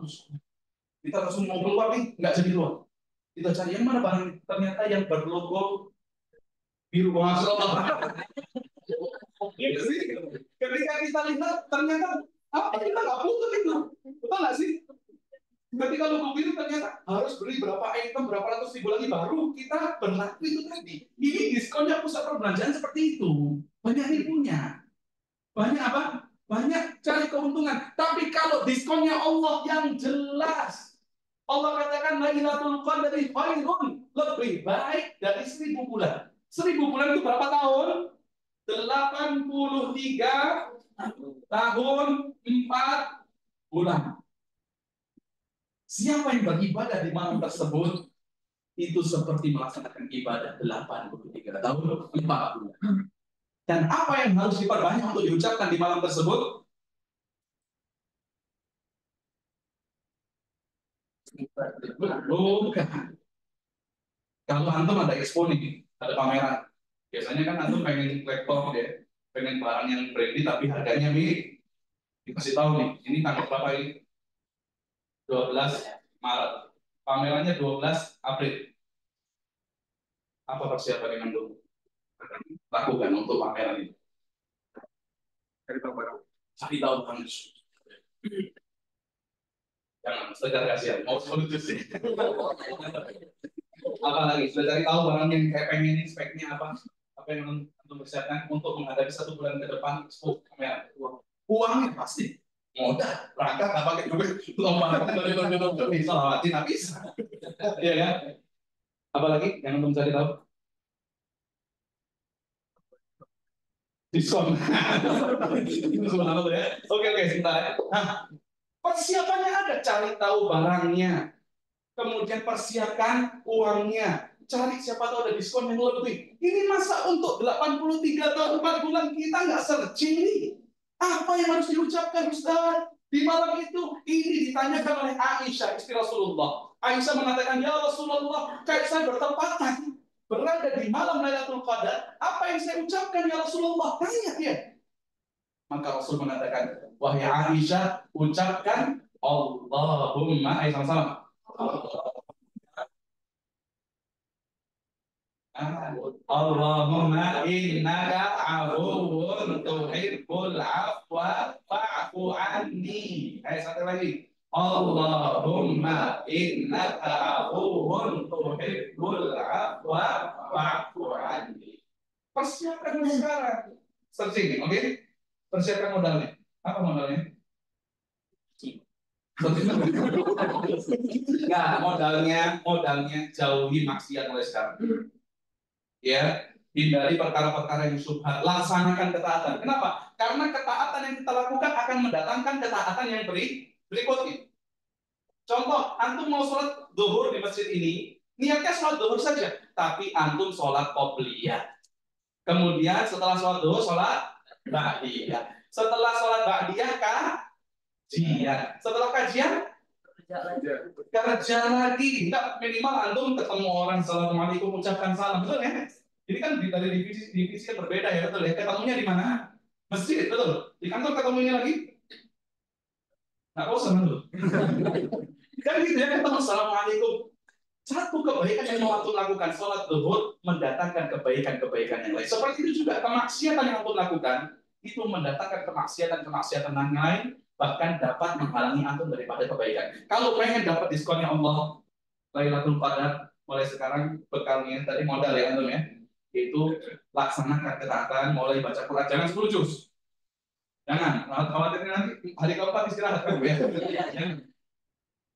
Kita langsung mau keluar nih, nggak jadi keluar. Kita cari yang mana barang, ternyata yang berlogo biru. Masya Allah. Gitu sih. Ketika kita lihat, ternyata apa kita nggak butuh itu. Betul nggak sih? Ketika logo biru ternyata harus beli berapa item, berapa ratus ribu lagi baru kita berlaku itu tadi. Ini diskonnya pusat perbelanjaan seperti itu. Banyak nipunya. Banyak apa? Banyak cari keuntungan. Tapi kalau diskonnya Allah yang jelas, Allah katakan Lailatul Qadri khairun, lebih baik dari 1000 bulan. 1000 bulan itu berapa tahun? 83 tahun 4 bulan. Siapa yang beribadah di malam tersebut itu seperti melaksanakan ibadah 83 tahun 4 bulan. Dan apa yang harus diperbanyak untuk diucapkan di malam tersebut? Bukan. Kalau antum ada expo nih, ada pameran. Biasanya kan antum pengen laptop ya, pengen barang yang branded tapi harganya mirip. Dikasih tahu nih, ini tanggal berapa ini? 12 Maret. Pamerannya 12 April. Apa persiapan yang antum lakukan untuk pameran ini? Cari tahu barang. Cari tahu barang. Jangan, sekedar kasihan. Mau lucu sih. Apalagi sudah cari tahu barang yang kayak pengen ini speknya apa yang antum persiapkan untuk menghadapi 1 bulan ke depan kamera. Uangnya pasti modal berangkat nggak pakai duit lomba dari nonton bisa lewatin nggak bisa. Iya kan? Apalagi yang antum cari tahu? Diskon. Subhanallah ya. Oke sebentar ya. Nah, persiapannya ada, cari tahu barangnya, kemudian persiapkan uangnya, cari siapa tahu ada diskon yang lebih. Ini masa untuk 83 tahun 4 bulan kita nggak searching nih. Apa yang harus diucapkan Ustaz? Di malam itu ini ditanyakan oleh Aisyah istri Rasulullah. Aisyah mengatakan, ya Rasulullah, kayak saya bertepatan berada di malam Lailatul Qadar, apa yang saya ucapkan ya Rasulullah? Tanya dia. Maka Rasul mengatakan, wahai Aisyah, ucapkan Allahumma, sama-sama. Allahumma innaka afuwun tuhibbul afwa fa'fu anni. Satu lagi. Allahumma innaka afuwun tuhibbul afwa fa'fu anni. Persiapkan sekarang. Searching, oke? Persiapkan modalnya. Apa modalnya? Enggak, modalnya jauhi maksiat mulai sekarang. Ya, hindari perkara-perkara yang syubhat, laksanakan ketaatan. Kenapa? Karena ketaatan yang kita lakukan akan mendatangkan ketaatan yang berikutnya. Contoh, antum mau sholat zuhur di masjid ini, niatnya sholat zuhur saja, tapi antum sholat qobliyah. Kemudian setelah sholat zuhur, sholat ba'diyah. Setelah sholat ba'diyah, kajian. Setelah kajian, kerja lagi. Enggak, minimal antum ketemu orang, assalamualaikum, ucapkan salam, betul ya? Ini kan dari divisi yang berbeda ya, betul ya? Ketemunya di mana? Masjid, betul. Di kantor ketemunya lagi? Nggak bosan dulu. Kan gitu ya, ketemu assalamualaikum. Satu kebaikan yang mau antum lakukan, sholat zuhur mendatangkan kebaikan-kebaikan yang lain. Seperti itu juga kemaksiatan yang antum lakukan itu mendatangkan kemaksiatan yang lain, bahkan dapat menghalangi antum daripada kebaikan. Kalau pengen dapat diskonnya Allah, Lailatul Qadar, mulai sekarang bekalnya tadi modal ya antum ya, itu laksanakan ketaatan, mulai baca Quran, jangan 10 juz. Jangan, khawatirnya nanti hari keempat istirahat kan ya.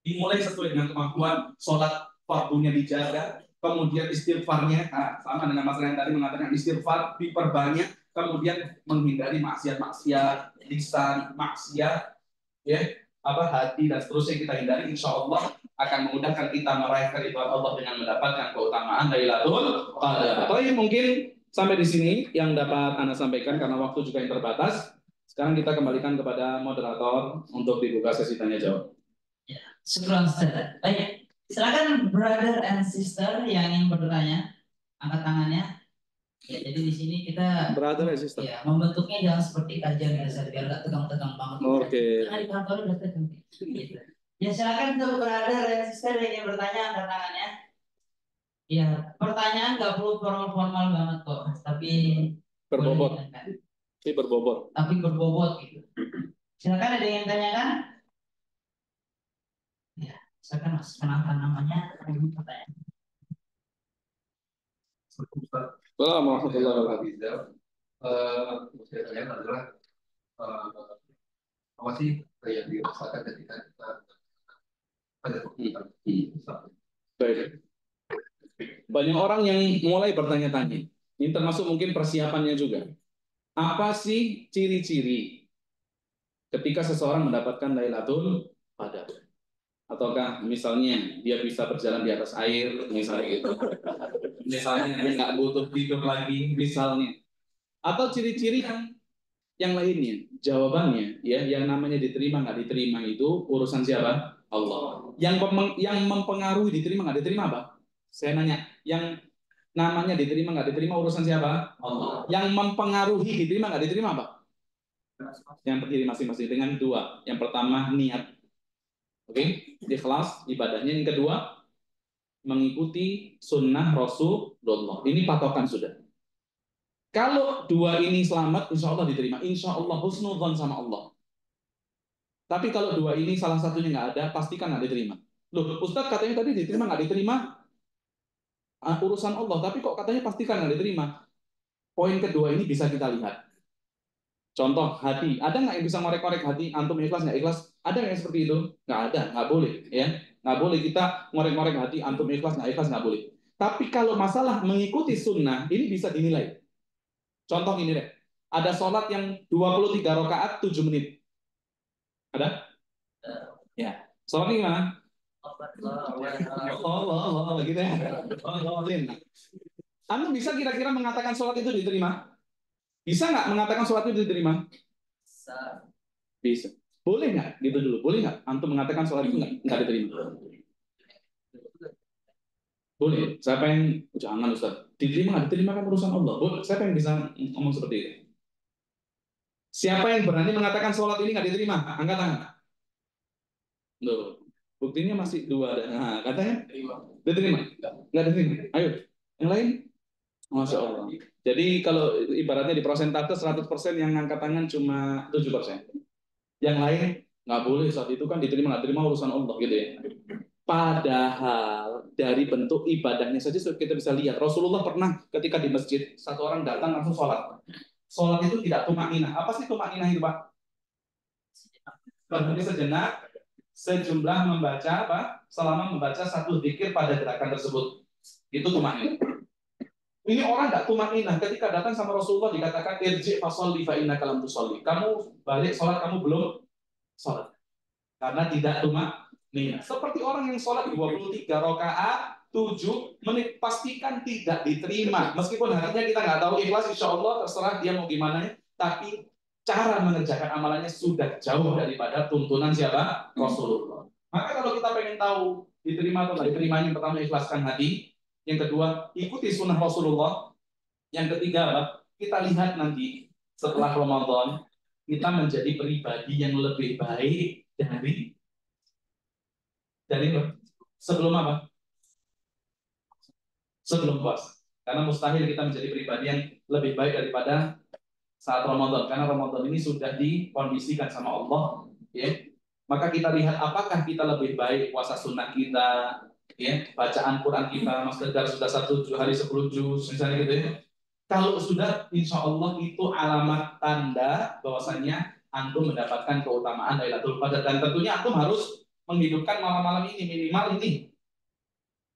Dimulai sesuai dengan kemampuan, sholat waktunya dijaga, kemudian istighfarnya, sama dengan Mas Ren tadi mengatakan istighfar diperbanyak, kemudian menghindari maksiat-maksiat, lisan, maksiat, ya, hati dan seterusnya kita hindari. Insya Allah akan memudahkan kita meraih keridhaan Allah dengan mendapatkan keutamaan Lailatul Qadar. Tapi mungkin sampai di sini yang dapat Anda sampaikan karena waktu juga yang terbatas. Sekarang kita kembalikan kepada moderator untuk dibuka sesi tanya jawab. Syukran Ustaz. Baik, silakan brother and sister yang ingin bertanya, angkat tangannya. Ya, jadi di sini kita brother and sister. Ya, membentuknya jangan seperti kajian biasa biar nggak tegang-tegang banget. Oke. Karena di kantor udah tegang. Gitu. Ya, silakan untuk brother and sister yang ingin bertanya, angkat tangannya. Ya, pertanyaan nggak perlu formal banget kok, tapi berbobot. Tapi berbobot gitu. Silakan, ada yang tanyakan? Ya, silakan Mas, kenalkan namanya, pertanyaan. Assalamualaikum warahmatullahi wabarakatuh. Pertanyaan adalah apa sih yang dirasakan ketika kita Baik. Banyak orang yang mulai bertanya-tanya. Ini termasuk mungkin persiapannya juga. Apa sih ciri-ciri ketika seseorang mendapatkan Lailatul Qadar? Ataukah misalnya dia bisa berjalan di atas air, misalnya gitu. Misalnya dia nggak butuh hidup lagi, misalnya. Atau ciri-ciri yang lainnya. Jawabannya, ya, yang namanya diterima nggak diterima itu urusan siapa? Allah. Yang mempengaruhi diterima nggak diterima apa? Saya nanya, yang namanya diterima nggak diterima urusan siapa? Allah. Yang mempengaruhi diterima nggak diterima apa? Yang berdiri masing-masing dengan dua. Yang pertama niat, oke, ikhlas ibadahnya. Yang kedua mengikuti sunnah Rasulullah. Ini patokan sudah. Kalau dua ini selamat, insya Allah diterima. Insya Allah husnudzon sama Allah. Tapi kalau dua ini salah satunya nggak ada, pastikan nggak diterima. Loh, Ustadz katanya tadi diterima nggak diterima urusan Allah. Tapi kok katanya pastikan nggak diterima? Poin kedua ini bisa kita lihat. Contoh hati, ada nggak yang bisa ngorek-ngorek hati? Antum ikhlas nggak ikhlas? Ada nggak yang seperti itu? Nggak ada, nggak boleh, ya. Nggak boleh kita ngorek-ngorek hati. Antum ikhlas nggak boleh. Tapi kalau masalah mengikuti sunnah, ini bisa dinilai. Contoh ini deh, ada sholat yang 23 rakaat 7 menit. Ada? Ya. Sholatnya gimana? Allah, gitu ya. Antum bisa kira-kira mengatakan sholat itu diterima? Bisa nggak mengatakan sholat itu diterima? Bisa. Boleh nggak? Gitu dulu. Boleh nggak? Antum mengatakan sholat itu nggak diterima? Boleh. Siapa yang jangan Ustaz? Diterima nggak diterima kan urusan Allah. Boleh. Siapa yang bisa ngomong seperti itu? Siapa yang berani mengatakan sholat ini nggak diterima? Angkat tangan. Loh. Buktinya masih dua. Nah, katanya diterima. Nggak diterima. Ayo. Yang lain? Masya Allah. Jadi kalau ibaratnya di persentase 100% yang angkat tangan cuma 7%. Yang lain nggak boleh, saat itu kan diterima nggak terima urusan Allah gitu ya. Padahal dari bentuk ibadahnya saja kita bisa lihat. Rasulullah pernah ketika di masjid, satu orang datang langsung sholat. Sholat itu tidak tumakninah. Apa sih tumakninah itu, Pak? Berhenti sejenak, sejumlah membaca apa? Selama membaca satu zikir pada gerakan tersebut. Itu tumakninah. Ini orang nggak tumakninah. Ketika datang sama Rasulullah dikatakan irji fasolli fa innaka lam tusolli. Kamu balik sholat, kamu belum sholat. Karena tidak tumakninah. Seperti orang yang sholat 23 rakaat 7 menit, pastikan tidak diterima. Meskipun hatinya kita nggak tahu ikhlas, insya Allah terserah dia mau gimana. Tapi cara mengerjakan amalannya sudah jauh daripada tuntunan siapa? Rasulullah. Maka kalau kita pengen tahu diterima atau nggak diterima, yang pertama ikhlaskan hati. Yang kedua, ikuti sunnah Rasulullah. Yang ketiga, kita lihat nanti setelah Ramadan, kita menjadi pribadi yang lebih baik dari sebelum apa? Sebelum puasa. Karena mustahil kita menjadi pribadi yang lebih baik daripada saat Ramadan. Karena Ramadan ini sudah dikondisikan sama Allah. Ya. Maka kita lihat apakah kita lebih baik puasa sunnah kita, ya, bacaan Quran kita, Mas Tegar sudah 1 hari 10 juz, misalnya gitu ya. Kalau sudah, insya Allah itu alamat tanda bahwasanya antum mendapatkan keutamaan Lailatul Qadar. Dan tentunya antum harus menghidupkan malam-malam ini, minimal ini.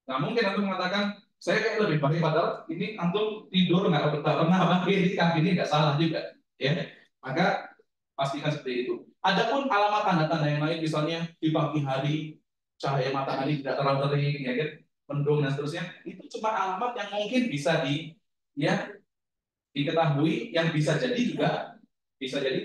Nah mungkin antum mengatakan, saya kayak lebih baik padahal ini antum tidur nggak pernah apa ini nggak salah juga, ya. Maka pastikan seperti itu. Adapun alamat tanda-tanda yang lain, misalnya di pagi hari cahaya matahari tidak terlalu terik, ya kan, mendung dan seterusnya, itu cuma alamat yang mungkin bisa diketahui, yang bisa jadi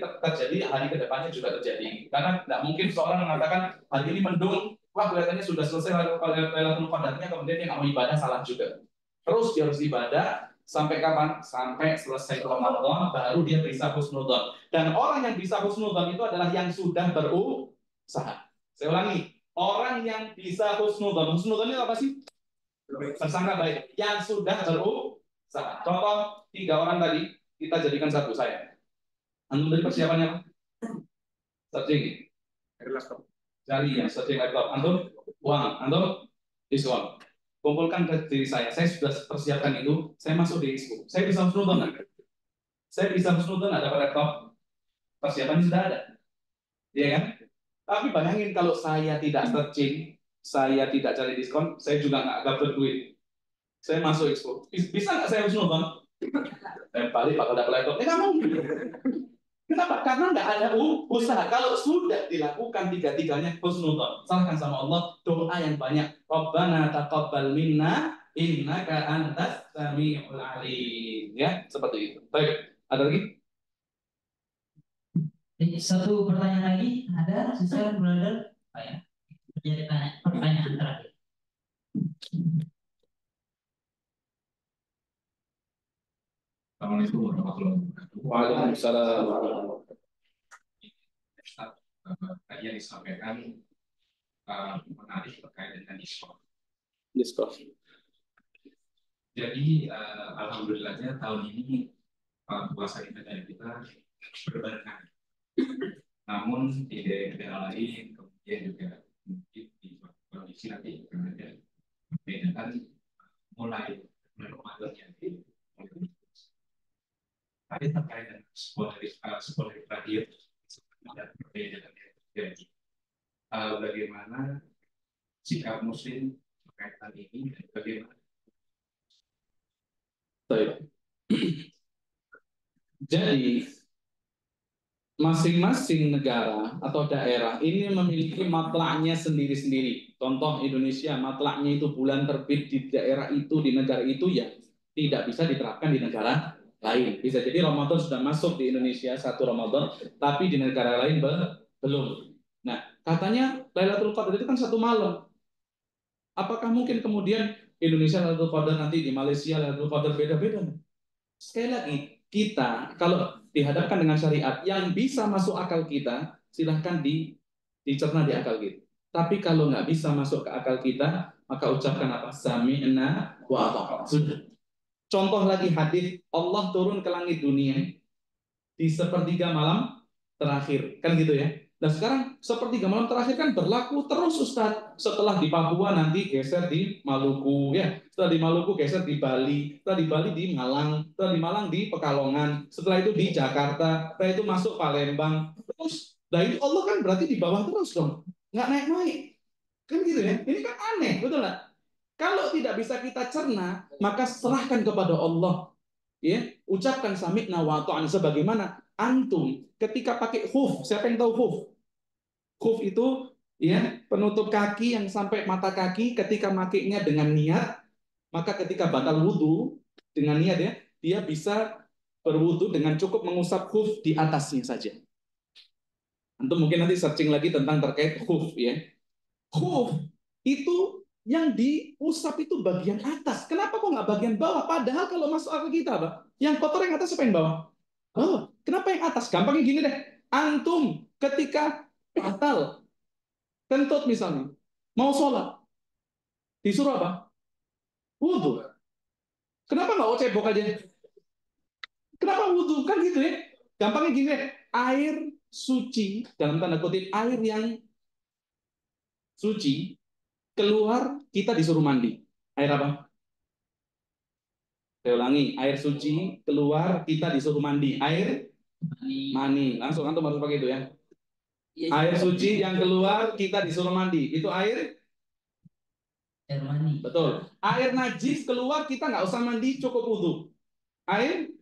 terjadi hari kedepannya juga terjadi. Karena tidak mungkin seorang mengatakan hari ini mendung, wah kelihatannya sudah selesai Lailatul Qadarnya, kemudian dia nggak mau ibadah, salah juga. Terus dia harus ibadah sampai kapan? Sampai selesai Ramadan, baru dia bisa husnudzon. Dan orang yang bisa husnudzon itu adalah yang sudah berusaha. Saya ulangi, orang yang bisa husnudzon. Husnudzon itu apa sih? Tersangka baik. Yang sudah berusaha. Contoh 3 orang tadi, kita jadikan satu saya. Antum tadi persiapannya apa? Searching. Cari ya, searching laptop. Antum uang, antum uang. Kumpulkan ke diri saya sudah persiapkan itu, saya masuk di Facebook. Saya bisa husnudzon nggak? Saya bisa husnudzon ada pada laptop. Persiapannya sudah ada. Iya kan? Tapi bayangin kalau saya tidak searching, saya tidak cari diskon, saya juga nggak dapat duit. Saya masuk expo. Bisa nggak saya husnuzon? Dan balik Pak udah ke laptop. Nggak mungkin. Kenapa? Karena nggak ada usaha. Kalau sudah dilakukan tiga-tiganya husnuzon, salahkan sama Allah, doa yang banyak. Rabbana taqabbal minna innaka antas samiul alim. Ya, seperti itu. Baik, ada lagi? Satu pertanyaan lagi, ada sister brother, Pak ya? Jadi pertanyaan terakhir. Assalamualaikum warahmatullahi wabarakatuh. Waalaikumsalam. Ustaz, tadi yang disampaikan menarik terkait dengan diskon. Diskon. Jadi alhamdulillahnya tahun ini puasa di negara kita berbarengan. Namun di daerah lain kemudian juga mungkin di kondisi nanti kemudian membedakan mulai Ramadan yang tadi terkait dengan sekolah terakhir ada perbedaan yang terjadi. Bagaimana sikap Muslim terkait hal ini dan bagaimana? Baik. Jadi masing-masing negara atau daerah ini memiliki matlaknya sendiri-sendiri. Contoh Indonesia, matlaknya itu bulan terbit di daerah itu, di negara itu ya tidak bisa diterapkan di negara lain. Bisa jadi Ramadan sudah masuk di Indonesia satu Ramadan, tapi di negara lain belum. Nah, katanya Lailatul Qadar itu kan satu malam. Apakah mungkin kemudian Indonesia Lailatul Qadar nanti di Malaysia Lailatul Qadar beda-beda? Sekali lagi, kita kalau dihadapkan dengan syariat yang bisa masuk akal kita, silahkan dicerna di akal kita. Tapi kalau nggak bisa masuk ke akal kita, maka ucapkan apa? Sami'na wa ata'na. Sudah. Contoh lagi hadis Allah turun ke langit dunia di sepertiga malam terakhir, kan gitu ya. Nah sekarang sepertiga malam terakhir kan berlaku terus Ustaz. Setelah di Papua nanti geser di Maluku ya. Setelah di Maluku geser di Bali. Setelah di Bali di Malang. Setelah di Malang di Pekalongan. Setelah itu di Jakarta. Setelah itu masuk Palembang. Terus, nah itu Allah kan berarti di bawah terus dong. Nggak naik-naik. Kan gitu ya. Ini kan aneh, betul nggak? Kalau tidak bisa kita cerna, maka serahkan kepada Allah. Ya, ucapkan sami'na wa ta'ana sebagaimana antum ketika pakai khuf. Siapa yang tahu khuf? Khuf itu ya penutup kaki yang sampai mata kaki ketika makainya dengan niat, maka ketika batal wudhu dengan niat ya, dia bisa berwudhu dengan cukup mengusap khuf di atasnya saja. Antum mungkin nanti searching lagi tentang terkait khuf ya. Khuf itu yang diusap itu bagian atas. Kenapa kok nggak bagian bawah? Padahal kalau masuk akal kita, Pak, yang kotor yang atas apa yang bawah? Oh, kenapa yang atas? Gampangnya gini deh. Antum ketika batal kentut misalnya, mau sholat, disuruh apa? Wudhu. Kenapa nggak cebok aja? Kenapa wudhu? Kan gitu ya. Gampangnya gini deh. Air suci, dalam tanda kutip, air yang suci, keluar kita disuruh mandi. Air apa? Saya ulangi, air suci keluar kita disuruh mandi. Air mani. Langsung antum harus pakai itu ya. Air suci yang keluar kita disuruh mandi. Itu air mani. betul. Air najis keluar kita nggak usah mandi, cukup wudhu. Air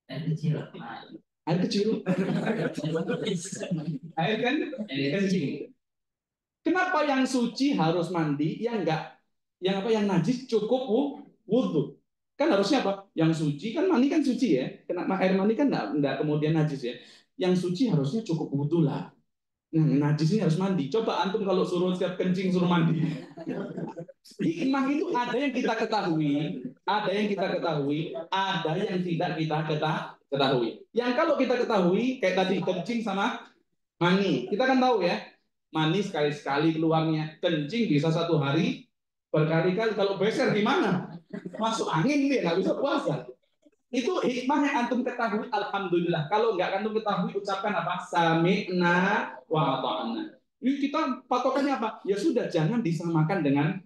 kecil. Air kecil. Air kan kecil. Kenapa yang suci harus mandi, yang enggak, yang apa, yang najis cukup wudhu? Kan harusnya apa? Yang suci kan mani kan suci ya. Kenapa air mani kan enggak kemudian najis ya? Yang suci harusnya cukup wudhu lah. Nah, najis ini harus mandi. Coba antum kalau suruh setiap kencing suruh mandi. Hikmah itu ada yang kita ketahui, ada yang kita ketahui, ada yang tidak kita ketahui. Yang kalau kita ketahui kayak tadi kencing sama mani, kita kan tahu ya. Mani sekali-sekali keluarnya, kencing bisa satu hari berkali-kali. Kalau beser gimana? Masuk angin dia nggak bisa puasa. Itu hikmah yang antum ketahui, alhamdulillah. Kalau nggak antum ketahui, ucapkan apa? Sami'na wa ata'na. Ini kita patokannya apa? Ya sudah, jangan disamakan dengan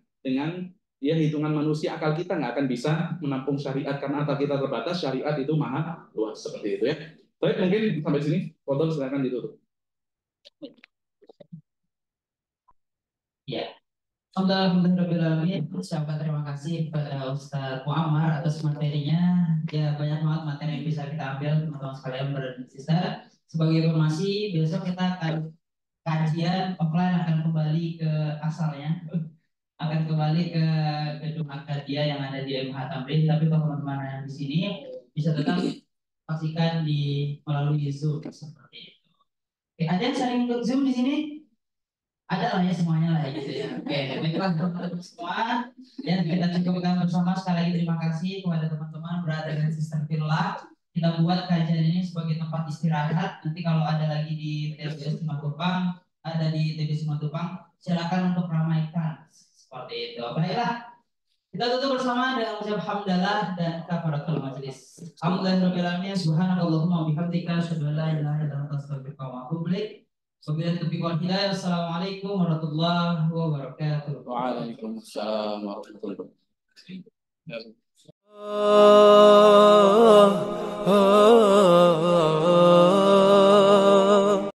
ya hitungan manusia. Akal kita nggak akan bisa menampung syariat karena akal kita terbatas. Syariat itu maha luas, seperti itu ya. Baik, mungkin sampai sini. Foto silakan ditutup. Alhamdulillah, ucapkan terima kasih kepada Ustadz Muammar atas materinya. Ya banyak banget materi yang bisa kita ambil teman-teman sekalian brother dan sister. Sebagai informasi, besok kita akan kajian offline akan kembali ke asalnya, akan kembali ke gedung Akadia yang ada di MH Tamrin. Tapi teman-teman yang di sini bisa tetap pastikan melalui Zoom seperti itu. Oke, ada yang saling untuk Zoom di sini? Ada lah ya semuanya lah ya gitu ya. Oke, baiklah teman-teman semua. Dan kita cukupkan bersama. Sekali lagi terima kasih kepada teman-teman brother dan sister Firla. Kita buat kajian ini sebagai tempat istirahat. Nanti kalau ada lagi di TBS Simatupang, ada di TBS Simatupang, silakan untuk ramaikan seperti itu. Baiklah, kita tutup bersama dengan ucap hamdalah dan kafaratul majelis. Alhamdulillahirobbilalamin. Subhanakallahumma wabihamdika asyhadu an la ilaha illa anta astaghfiruka wa atubu ilaik. Wabillahi taufiq wal hidayah. Assalamualaikum warahmatullahi wabarakatuh. Waalaikumsalam warahmatullahi wabarakatuh.